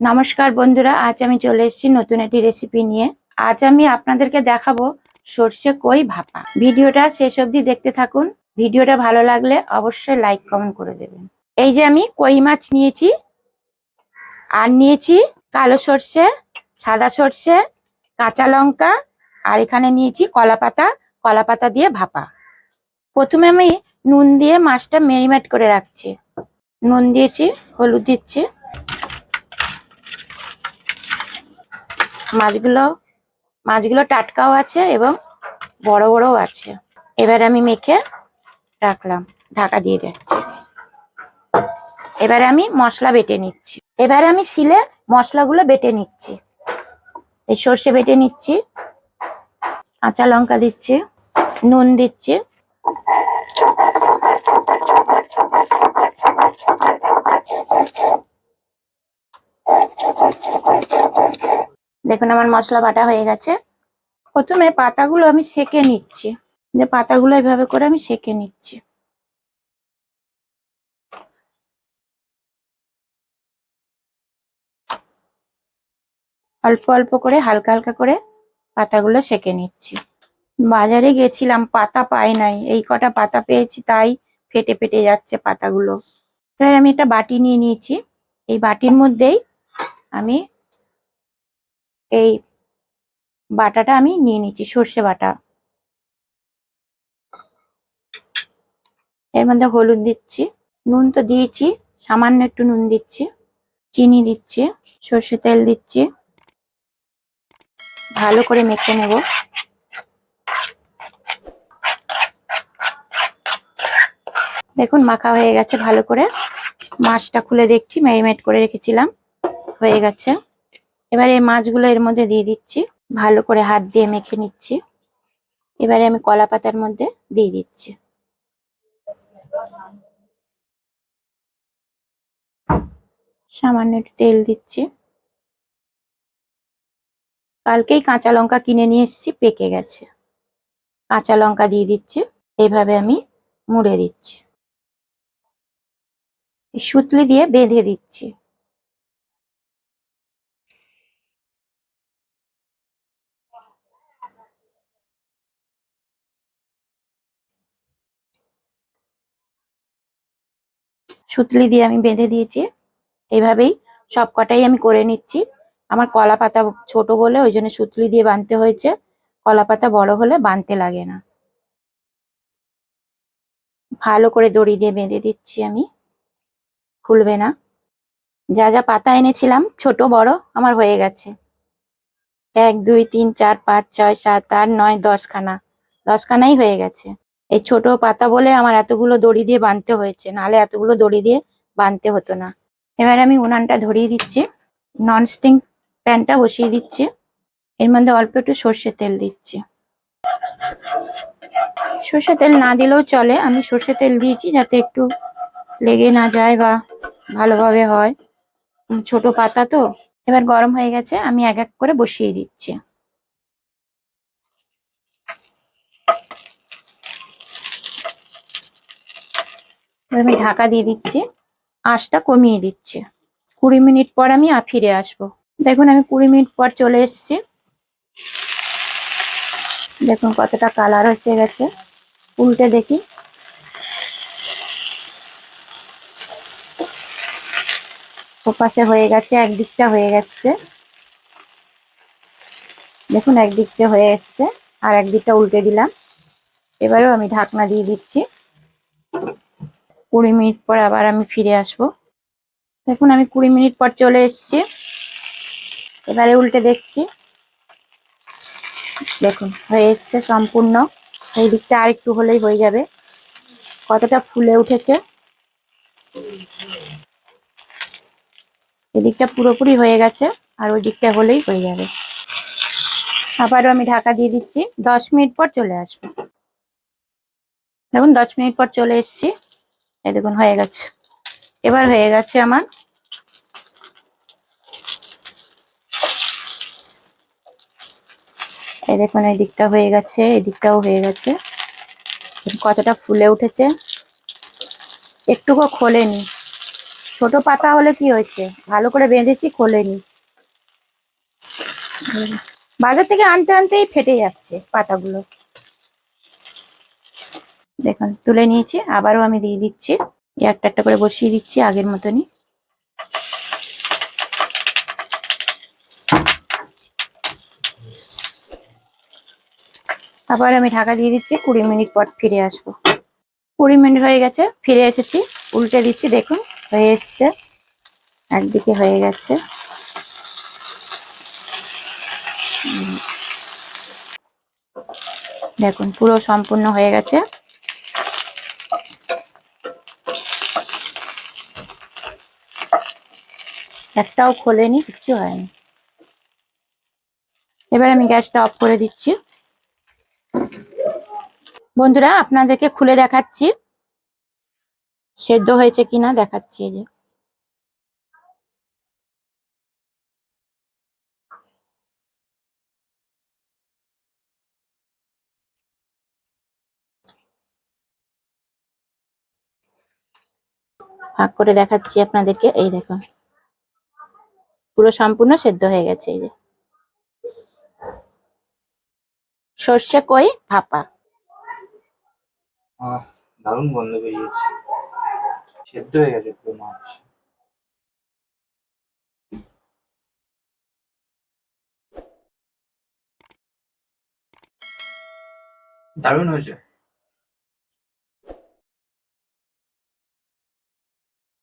নমস্কার বন্ধুরা, আজ আমি চলে এসেছি নতুন একটি রেসিপি নিয়ে। আজ আমি আপনাদেরকে দেখাবো সর্ষে কই ভাপা। ভিডিওটা শেষ অবধি দেখতে থাকুন। ভিডিওটা ভালো লাগলে অবশ্যই লাইক কমেন্ট করে দেবেন। এই যে আমি কই মাছ নিয়েছি, আর নিয়েছি কালো সর্ষে, সাদা সর্ষে, কাঁচা লঙ্কা, আর এখানে নিয়েছি কলা পাতা। কলা পাতা দিয়ে ভাপা। প্রথমে আমি নুন দিয়ে মাছটা ম্যারিনেট করে রাখছি। নুন দিয়েছি, হলুদ দিচ্ছি। মাছগুলো টাটকাও আছে এবং বড় বড়ও আছে। এবার আমি মেখে রাখলাম, ঢাকা দিয়ে দিচ্ছি। এবারে আমি মশলা বেটে নিচ্ছি। এবারে আমি শিলে মশলাগুলো বেটে নিচ্ছি। এই সর্ষে বেটে নিচ্ছি, কাঁচা লঙ্কা দিচ্ছি, নুন দিচ্ছি, দেখুন আমার মশলা বাটা হয়ে গেছে। প্রথমে পাতাগুলো আমি সেকে নিচ্ছি। যে পাতাগুলো এভাবে করে আমি সেকে নিচ্ছি। অল্প অল্প করে, হালকা হালকা করে পাতাগুলো সেকে নিচ্ছি। বাজারে গেছিলাম, পাতা পাই নাই, এই কটা পাতা পেয়েছি, তাই ফেটে ফেটে যাচ্ছে পাতাগুলো। এবার আমি একটা বাটি নিয়ে নিয়েছি। এই বাটির মধ্যেই আমি এই বাটাটা আমি নিয়ে নিচ্ছি, সর্ষে বাটা। এর মধ্যে হলুদ দিচ্ছি, নুন তো দিয়েছি, সামান্য একটু নুন দিচ্ছি, চিনি দিচ্ছি, সর্ষে তেল দিচ্ছি। ভালো করে মেখে নেব। দেখুন মাখা হয়ে গেছে ভালো করে। মাছটা খুলে দেখছি, ম্যারিনেট করে রেখেছিলাম, হয়ে গেছে। এবারে এই মাছগুলো এর মধ্যে দিয়ে দিচ্ছি, ভালো করে হাত দিয়ে মেখে নিচ্ছি। এবারে আমি কলা পাতার মধ্যে দিয়ে দিচ্ছি। সামান্য একটু তেল দিচ্ছি। কালকেই কাঁচা লঙ্কা কিনে নিয়ে এসেছি, পেকে গেছে। কাঁচা লঙ্কা দিয়ে দিচ্ছি। এইভাবে আমি মুড়ে দিচ্ছি, সুতলি দিয়ে বেঁধে দিচ্ছি। সুতলি দিয়ে আমি বেঁধে দিয়েছি। এইভাবেই সব কটাই আমি করে নিচ্ছি। আমার কলা পাতা ছোট বলে ওই জন্য সুতলি দিয়ে বাঁধতে হয়েছে। কলা পাতা বড় হলে বাঁধতে লাগে না। ভালো করে দড়ি দিয়ে বেঁধে দিচ্ছি আমি, খুলবে না। যা যা পাতা এনেছিলাম ছোট বড় আমার হয়ে গেছে। 1 2 3 4 5 6 7 8 9 10খানা, 10খানাই হয়ে গেছে। এই ছোট পাতা বলে আমার এতগুলো দড়ি দিয়ে বাঁধতে হয়েছে, নাহলে এতগুলো দড়ি দিয়ে বাঁধতে হতো না। এবার আমি উনানটা ধরিয়ে দিচ্ছি, ননস্টিক প্যানটা বসিয়ে দিচ্ছি। এর মধ্যে অল্প একটু সর্ষের তেল দিচ্ছি। সর্ষের তেল না দিলেও চলে, আমি সর্ষের তেল দিয়েছি যাতে একটু লেগে না যায় বা ভালোভাবে হয়। ছোট পাতা তো। এবার গরম হয়ে গেছে, আমি এক এক করে বসিয়ে দিচ্ছি। আমি ঢাকা দিয়ে দিচ্ছি, আঁচটা কমিয়ে দিচ্ছি। 20 মিনিট পর আমি ফিরে আসবো। দেখুন আমি 20 মিনিট পর চলে এসেছি। দেখুন কতটা কালার হয়ে গেছে। উল্টে দেখি। ওপাশে হয়ে গেছে, একদিকটা হয়ে গেছে। দেখুন একদিকটা হয়ে এসছে, আর একদিকটা উল্টে দিলাম। এবারেও আমি ঢাকনা দিয়ে দিচ্ছি। 20 মিনিট পর আবার আমি ফিরে আসবো। দেখুন আমি 20 মিনিট পর চলে এসেছি। এবারে উল্টে দেখছি। দেখুন হয়ে এসছে সম্পূর্ণ। এই দিকটা আর একটু হলেই হয়ে যাবে। কতটা ফুলে উঠেছে। এদিকটা পুরোপুরি হয়ে গেছে, আর ওই দিকটা হলেই হয়ে যাবে। আবারও আমি ঢাকা দিয়ে দিচ্ছি, 10 মিনিট পর চলে আসবো। দেখুন 10 মিনিট পর চলে এসেছি। এই দেখুন হয়ে গেছে। এবার হয়ে গেছে আমার। এই দেখুন এই দিকটা হয়ে গেছে, এই দিকটাও হয়ে গেছে। কতটা ফুলে উঠেছে, একটুকু খোলেনি। ছোট পাতা হলে কি হয়েছে, ভালো করে বেঁধেছি, খোলেনি। বাজার থেকে আনতে আনতেই ফেটে যাচ্ছে পাতাগুলো। দেখুন তুলে নিয়েছি, আবারও আমি দিয়ে দিচ্ছি, একটা একটা করে বসিয়ে দিচ্ছি আগের মতনই। আবার আমি ঢাকা দিয়ে দিচ্ছি, 20 মিনিট পর ফিরে আসবো। 20 মিনিট হয়ে গেছে, ফিরে এসেছি, উল্টে দিচ্ছি, দেখুন হয়ে এসছে, একদিকে হয়ে গেছে। দেখুন পুরো সম্পূর্ণ হয়ে গেছে। একটাও খোলেনি, কিচ্ছু হয়নি। এবার আমি গ্যাসটা অফ করে দিচ্ছি। বন্ধুরা আপনাদেরকে খুলে দেখাচ্ছি সেদ্ধ হয়েছে কিনা, দেখাচ্ছি। এই যে ভাগ করে দেখাচ্ছি আপনাদেরকে, এই দেখুন পুরো সম্পূর্ণ সেদ্ধ হয়ে গেছে। এই যে সর্ষে কই ভাপা। দারুণ গন্ধ বেরিয়েছে, সেদ্ধ হয়ে গেছে পুরো মাছ। দারুণ হয়েছে।